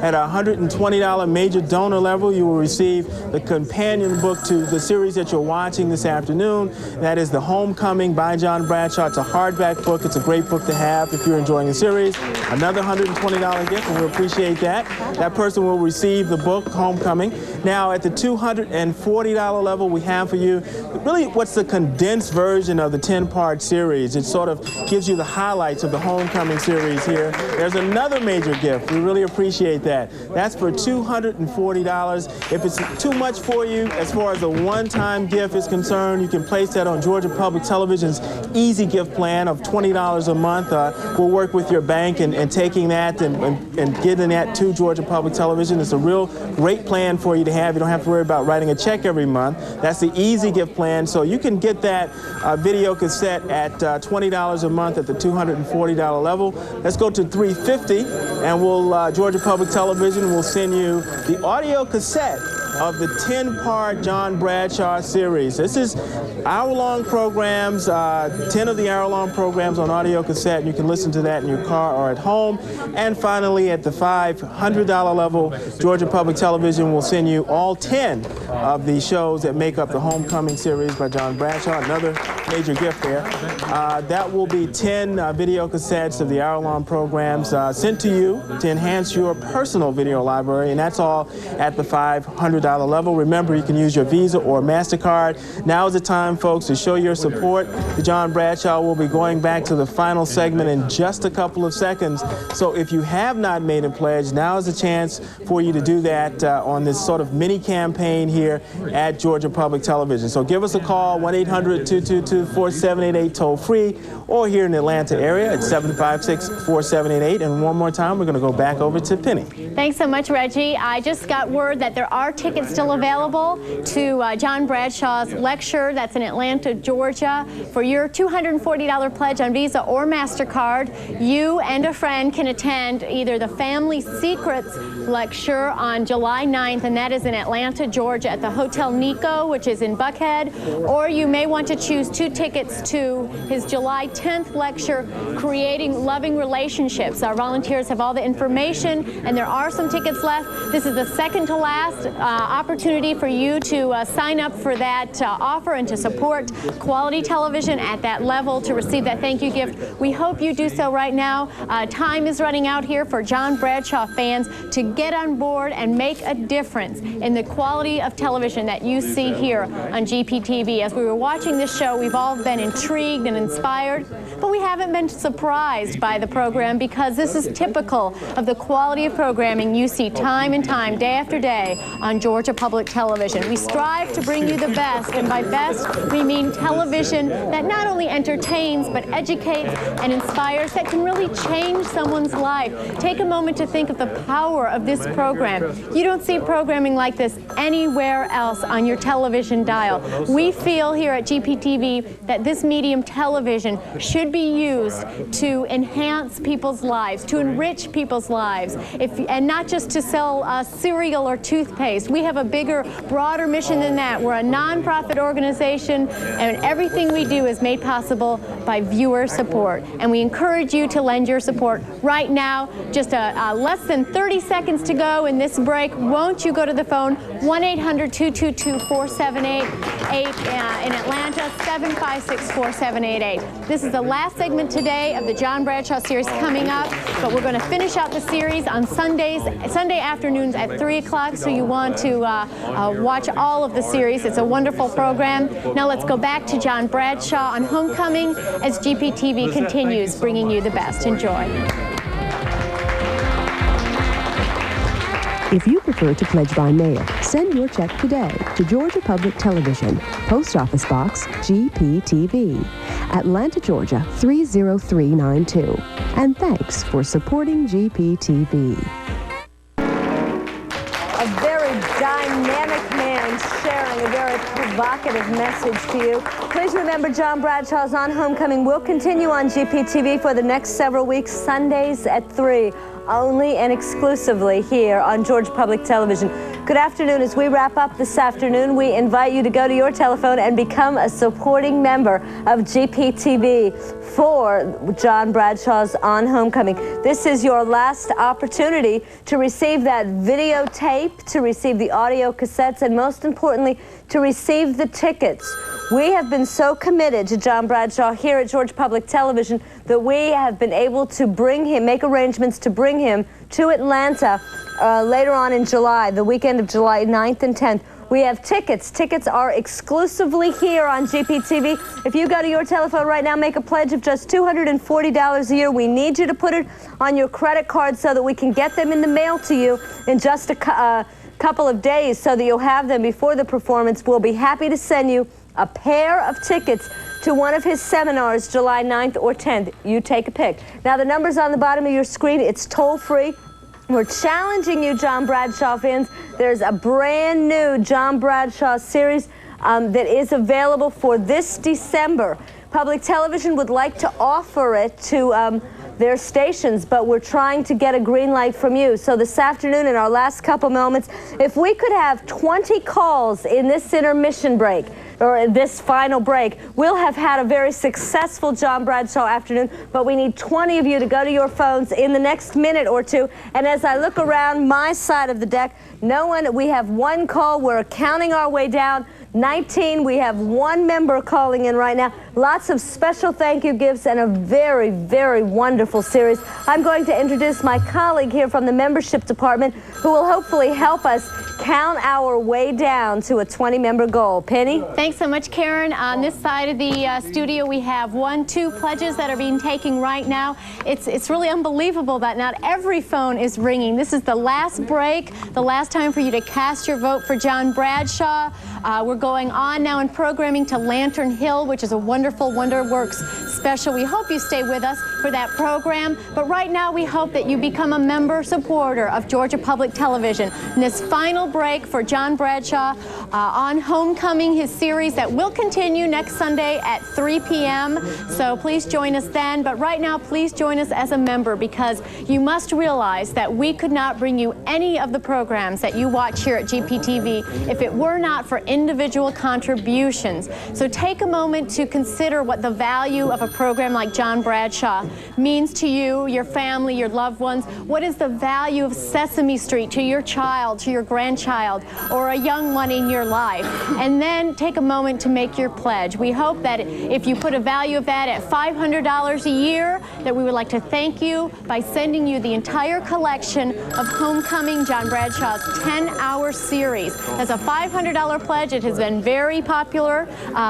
At a $120 major donor level, you will receive the companion book to the series that you're watching this afternoon. That is The Homecoming by John Bradshaw. It's a hardback book. It's a great book to have if you're enjoying the series. Another $120 gift, and we appreciate that. That person will receive the book, Homecoming. Now, at the $240 level, we have for you really what's the condensed version of the 10-part series. It sort of gives you the highlights of the Homecoming series here. There's another major gift. We really appreciate that. That's for $240. If it's too much for you, as far as a one-time gift is concerned, you can place that on Georgia Public Television's Easy Gift Plan of $20 a month. We'll work with your bank and taking that and getting that to Georgia Public Television. It's a real great plan for you to have. You don't have to worry about writing a check every month. That's the Easy Gift Plan. So you can get that video cassette at $20 a month at the $240 level. Let's go to $350, and we'll Georgia Public Television will send you the audio cassette of the 10-part John Bradshaw series. This is hour-long programs, 10 of the hour-long programs on audio cassette, and you can listen to that in your car or at home. And finally, at the $500 level, Georgia Public Television will send you all 10 of the shows that make up the Homecoming series by John Bradshaw. Another major gift there. That will be 10 video cassettes of the hour-long programs sent to you to enhance your personal video library, and that's all at the $500 level. Remember, you can use your Visa or MasterCard. Now is the time, folks, to show your support to John Bradshaw. We'll be going back to the final segment in just a couple of seconds. So if you have not made a pledge, now is the chance for you to do that on this sort of mini campaign here at Georgia Public Television. So give us a call, 1-800-222-4788, toll free, or here in the Atlanta area at 756-4788. And one more time, we're going to go back over to Penny. Thanks so much, Reggie. I just got word that there are tickets still available to John Bradshaw's lecture. That's in Atlanta, Georgia. For your $240 pledge on Visa or MasterCard, you and a friend can attend either the Family Secrets lecture on July 9th, and that is in Atlanta, Georgia, at the Hotel Nico, which is in Buckhead, or you may want to choose 2 tickets to his July 10th lecture, Creating Loving Relationships. Our volunteers have all the information, and there are some tickets left. This is the second to last opportunity for you to sign up for that offer and to support quality television at that level to receive that thank you gift. We hope you do so right now. Time is running out here for John Bradshaw fans to get on board and make a difference in the quality of television that you see here on GPTV. As we were watching this show, we've all been intrigued and inspired, but we haven't been surprised by the program because this is typical of the quality of programming you see time and time, day after day on Georgia Public Television. We strive to bring you the best, and by best, we mean television that not only entertains, but educates and inspires, that can really change someone's life. Take a moment to think of the power of this program. You don't see programming like this anywhere else on your television dial. We feel here at GPTV that this medium, television, should be used to enhance people's lives, to enrich people's lives, and not just to sell cereal or toothpaste. We have a bigger, broader mission than that. We're a nonprofit organization, and everything we do is made possible by viewer support. And we encourage you to lend your support right now. Just less than 30 seconds to go in this break. Won't you go to the phone, 1-800-222-4788 in Atlanta, 756-4788. This is the last segment today of the John Bradshaw series coming up, but we're going to finish out the series on Sunday afternoons at 3 o'clock, so you want to watch all of the series. It's a wonderful program. Now let's go back to John Bradshaw on Homecoming as GPTV continues bringing you the best. Enjoy. If you prefer to pledge by mail, send your check today to Georgia Public Television, Post Office Box GPTV, Atlanta, Georgia 30392. And thanks for supporting GPTV. A very dynamic man sharing a very provocative message to you. Please remember, John Bradshaw's On Homecoming will continue on GPTV for the next several weeks, Sundays at 3. only and exclusively here on Georgia Public Television. Good afternoon. As we wrap up this afternoon, we invite you to go to your telephone and become a supporting member of GPTV for John Bradshaw's On Homecoming. This is your last opportunity to receive that videotape, to receive the audio cassettes, and most importantly, to receive the tickets. We have been so committed to John Bradshaw here at Georgia Public Television that we have been able to bring him, make arrangements to bring him to Atlanta later on in July, the weekend of July 9th and 10th. We have tickets. Tickets are exclusively here on GPTV. If you go to your telephone right now, make a pledge of just $240 a year. We need you to put it on your credit card so that we can get them in the mail to you in just a couple of days so that you'll have them before the performance. We'll be happy to send you a pair of tickets to one of his seminars July 9th or 10th. You take a pick. Now, the number's on the bottom of your screen. It's toll-free. We're challenging you, John Bradshaw fans. There's a brand new John Bradshaw series that is available for this December. Public Television would like to offer it to their stations, but we're trying to get a green light from you. So this afternoon, in our last couple moments, if we could have 20 calls in this intermission break, or this final break, we'll have had a very successful John Bradshaw afternoon, but we need 20 of you to go to your phones in the next minute or two. And as I look around my side of the deck, we have one call. We're counting our way down. 19, we have one member calling in right now. Lots of special thank you gifts and a very, very wonderful series. I'm going to introduce my colleague here from the membership department who will hopefully help us count our way down to a 20-member goal. Penny? Thanks so much, Karen. On this side of the studio, we have 2 pledges that are being taken right now. It's really unbelievable that not every phone is ringing. This is the last break, the last time for you to cast your vote for John Bradshaw. We're going on now in programming to Lantern Hill, which is a wonderful WonderWorks special. We hope you stay with us for that program. But right now, we hope that you become a member supporter of Georgia Public Television. In this final break for John Bradshaw on Homecoming, his series that will continue next Sunday at 3 p.m. So please join us then. But right now, please join us as a member, because you must realize that we could not bring you any of the programs that you watch here at GPTV if it were not for individual contributions. So take a moment to consider what the value of a program like John Bradshaw means to you, your family, your loved ones. What is the value of Sesame Street to your child, to your grandchild, or a young one in your life? And then take a moment to make your pledge. We hope that if you put a value of that at $500 a year, that we would like to thank you by sending you the entire collection of Homecoming, John Bradshaw's 10-hour series. As a $500 pledge, it has been very popular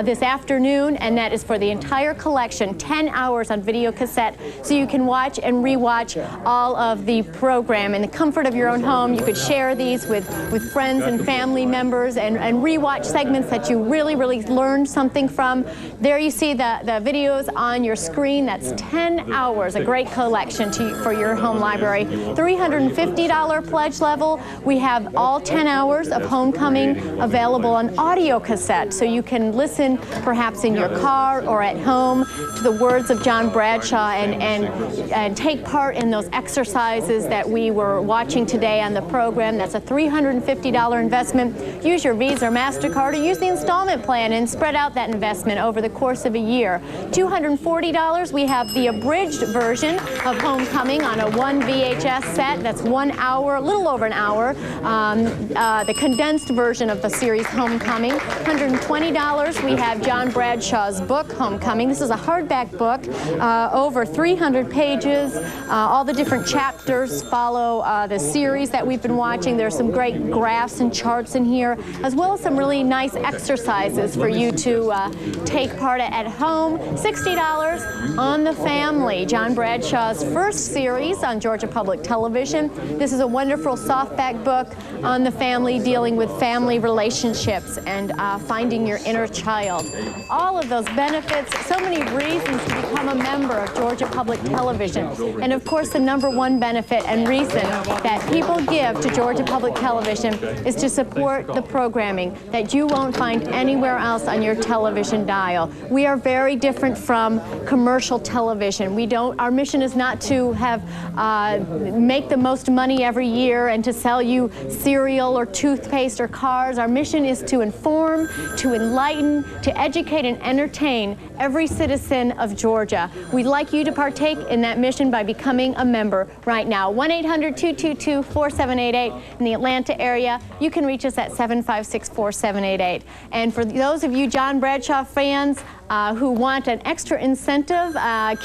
this afternoon, and that is for the entire collection, 10 hours on video cassette, so you can watch and rewatch all of the program in the comfort of your own home. You could share these with friends and family members and rewatch segments that you really, really learned something from. There you see the videos on your screen. That's 10 hours, a great collection for your home library. $350 pledge level. We have all 10 hours of Homecoming available on audio cassette, so you can listen perhaps in your car or at home to the words of John Bradshaw and take part in those exercises that we were watching today on the program. That's a $350 investment. Use your Visa or MasterCard, or use the installment plan and spread out that investment over the course of a year. $240, we have the abridged version of Homecoming on a 1 VHS set. That's 1 hour, a little over an hour. The condensed version of the series Homecoming. $120, we have John Bradshaw's book, Homecoming. This is a hardback book, over 300 pages. All the different chapters follow the series that we've been watching. There's some great graphs and charts in here, as well as some really nice exercises for you to take part at home. $60 on the Family, John Bradshaw's first series on Georgia Public Television. This is a wonderful softback book on the family, dealing with family relationships and finding your inner child. All of those benefits, so many reasons to become a member of Georgia Public Television. And of course, the #1 benefit and reason that people give to Georgia Public Television is to support the programming that you won't find anywhere else on your television dial. We are very different from commercial television. Our mission is not to have make the most money every year and to sell you cereal or toothpaste or cars. Our mission is to inform, to enlighten, to educate and entertain every citizen of Georgia. We'd like you to partake in that mission by becoming a member right now. 1-800-222-4788 in the Atlanta area. You can reach us at 756-4788. And for those of you John Bradshaw fans who want an extra incentive,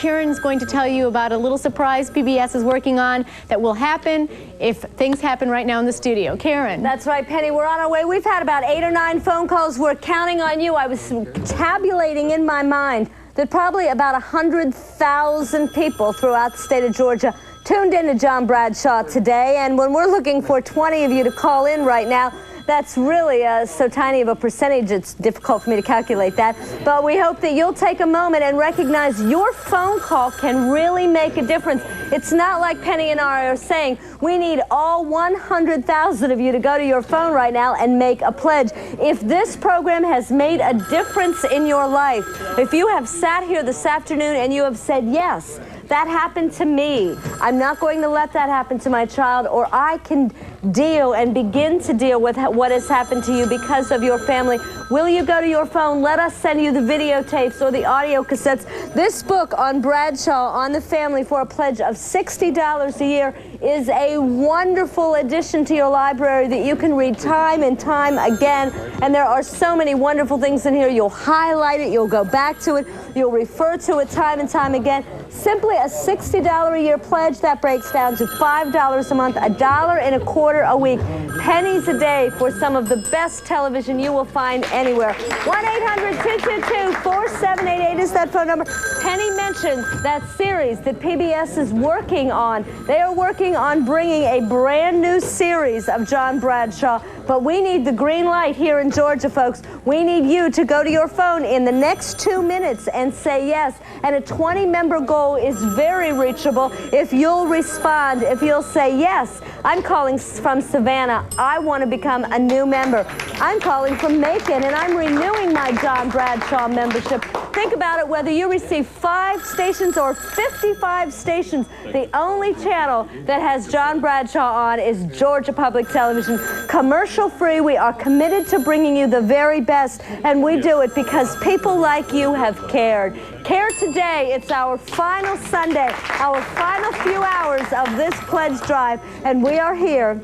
Karen's going to tell you about a little surprise PBS is working on that will happen if things happen right now in the studio. Karen. That's right, Penny. We're on our way. We've had about 8 or 9 phone calls. We're counting on you. I was tabulating in my mind that probably about 100,000 people throughout the state of Georgia tuned in to John Bradshaw today. And when we're looking for 20 of you to call in right now, that's really so tiny of a percentage, it's difficult for me to calculate that. But we hope that you'll take a moment and recognize your phone call can really make a difference. It's not like Penny and I are saying, we need all 100,000 of you to go to your phone right now and make a pledge. If this program has made a difference in your life, if you have sat here this afternoon and you have said, yes, that happened to me, I'm not going to let that happen to my child, or I can deal and begin to deal with what has happened to you because of your family, will you go to your phone? Let us send you the videotapes or the audio cassettes. This book on Bradshaw, on the family, for a pledge of $60 a year is a wonderful addition to your library that you can read time and time again. And there are so many wonderful things in here. You'll highlight it, you'll go back to it, you'll refer to it time and time again. Simply a $60 a year pledge, that breaks down to $5 a month, $1.25 a week, pennies a day for some of the best television you will find anywhere. 1-800-222-4788 is that phone number. Penny mentioned that series that PBS is working on. They are working on bringing a brand new series of John Bradshaw, but we need the green light here in Georgia, folks. We need you to go to your phone in the next 2 minutes and say yes. And a 20-member goal is very reachable if you'll respond, if you'll say, yes, I'm calling from Savannah. I want to become a new member. I'm calling from Macon, and I'm renewing my John Bradshaw membership. Think about it, whether you receive 5 stations or 55 stations, the only channel that has John Bradshaw on is Georgia Public Television. Commercial free. We are committed to bringing you the very best, and we do it because people like you have cared. Care today. It's our final Sunday, our final few hours of this pledge drive, and we are here,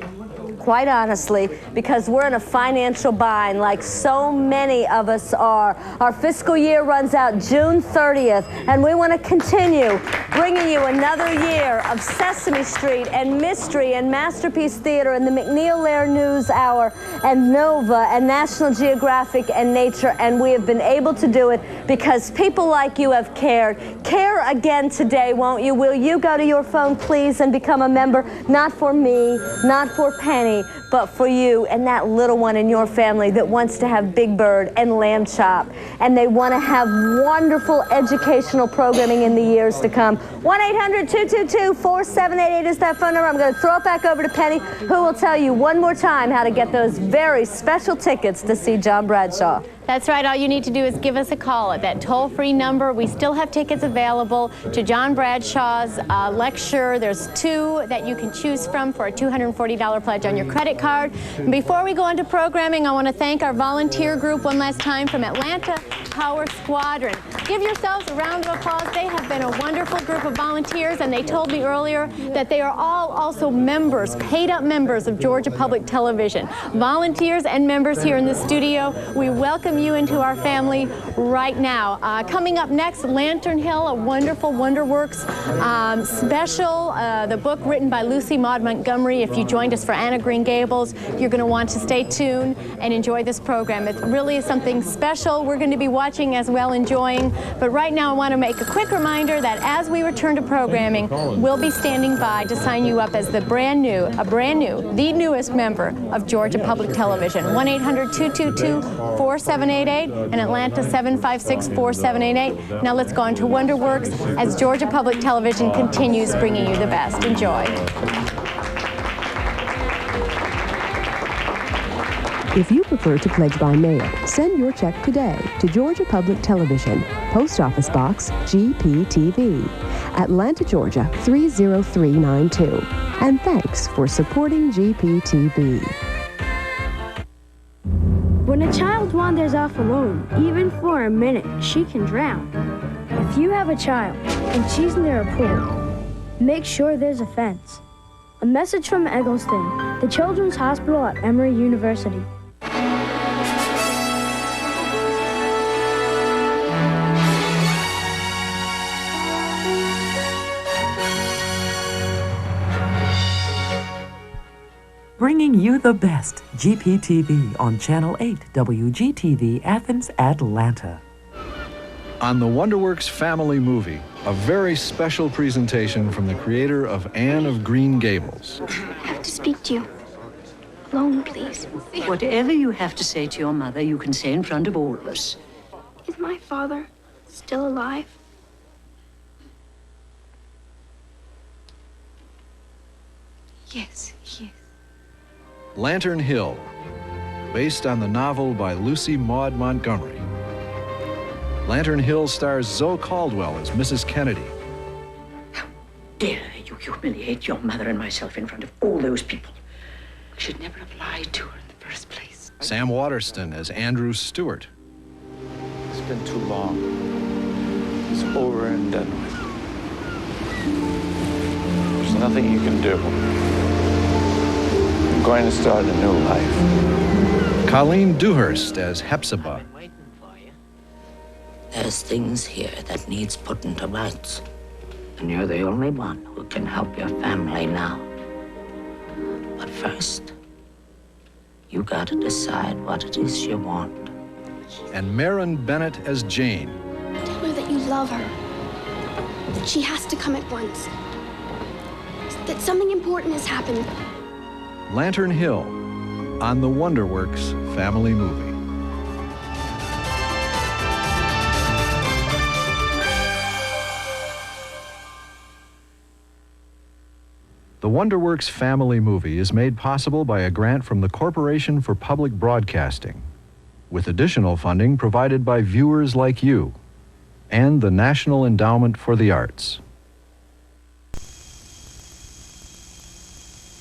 quite honestly, because we're in a financial bind like so many of us are. Our fiscal year runs out June 30th, and we want to continue bringing you another year of Sesame Street and Mystery and Masterpiece Theater and the McNeil Lehrer News Hour and Nova and National Geographic and Nature, and we have been able to do it because people like you have cared. Care again today, won't you? Will you go to your phone, please, and become a member? Not for me, not for Penny, but for you and that little one in your family that wants to have Big Bird and Lamb Chop, and they want to have wonderful educational programming in the years to come. 1-800-222-4788 is that phone number. I'm going to throw it back over to Penny, who will tell you one more time how to get those very special tickets to see John Bradshaw. That's right. All you need to do is give us a call at that toll-free number. We still have tickets available to John Bradshaw's lecture. There's 2 that you can choose from for a $240 pledge on your credit card. And before we go into programming, I want to thank our volunteer group one last time from Atlanta, Power Squadron. Give yourselves a round of applause. They have been a wonderful group of volunteers, and they told me earlier that they are all also members, paid-up members of Georgia Public Television. Volunteers and members here in the studio, we welcome you into our family right now. Coming up next, Lantern Hill, a wonderful WonderWorks special, the book written by Lucy Maud Montgomery. If you joined us for Anna Green Gables, you're going to want to stay tuned and enjoy this program. It really is something special. We're going to be watching as well, enjoying But right now I want to make a quick reminder that as we return to programming, we'll be standing by to sign you up as the the newest member of Georgia Public Television. 1-800-222-4788 and Atlanta 756-4788. Now let's go on to WonderWorks as Georgia Public Television continues bringing you the best. Enjoy. If you prefer to pledge by mail, send your check today to Georgia Public Television, Post Office Box GPTV, Atlanta, Georgia 30392. And thanks for supporting GPTV. When a child wanders off alone, even for a minute, she can drown. If you have a child and she's near a pool, make sure there's a fence. A message from Eggleston, the Children's Hospital at Emory University. Bringing you the best, GPTV on Channel 8, WGTV Athens, Atlanta. On the WonderWorks Family Movie, a very special presentation from the creator of Anne of Green Gables. I have to speak to you. Alone, please. Whatever you have to say to your mother, you can say in front of all of us. Is my father still alive? Yes, he is. Lantern Hill, based on the novel by Lucy Maud Montgomery. Lantern Hill stars Zoe Caldwell as Mrs. Kennedy. How dare you humiliate your mother and myself in front of all those people? We should never have lied to her in the first place. Sam Waterston as Andrew Stewart. It's been too long. It's over and done with. There's nothing you can do. I'm going to start a new life. Colleen Dewhurst as Hepzibah. There's things here that needs putting to rights. And you're the only one who can help your family now. But first, you gotta decide what it is you want. And Marin Bennett as Jane. Tell her that you love her. That she has to come at once. That something important has happened. Lantern Hill on the WonderWorks Family Movie. The WonderWorks Family Movie is made possible by a grant from the Corporation for Public Broadcasting, with additional funding provided by viewers like you and the National Endowment for the Arts.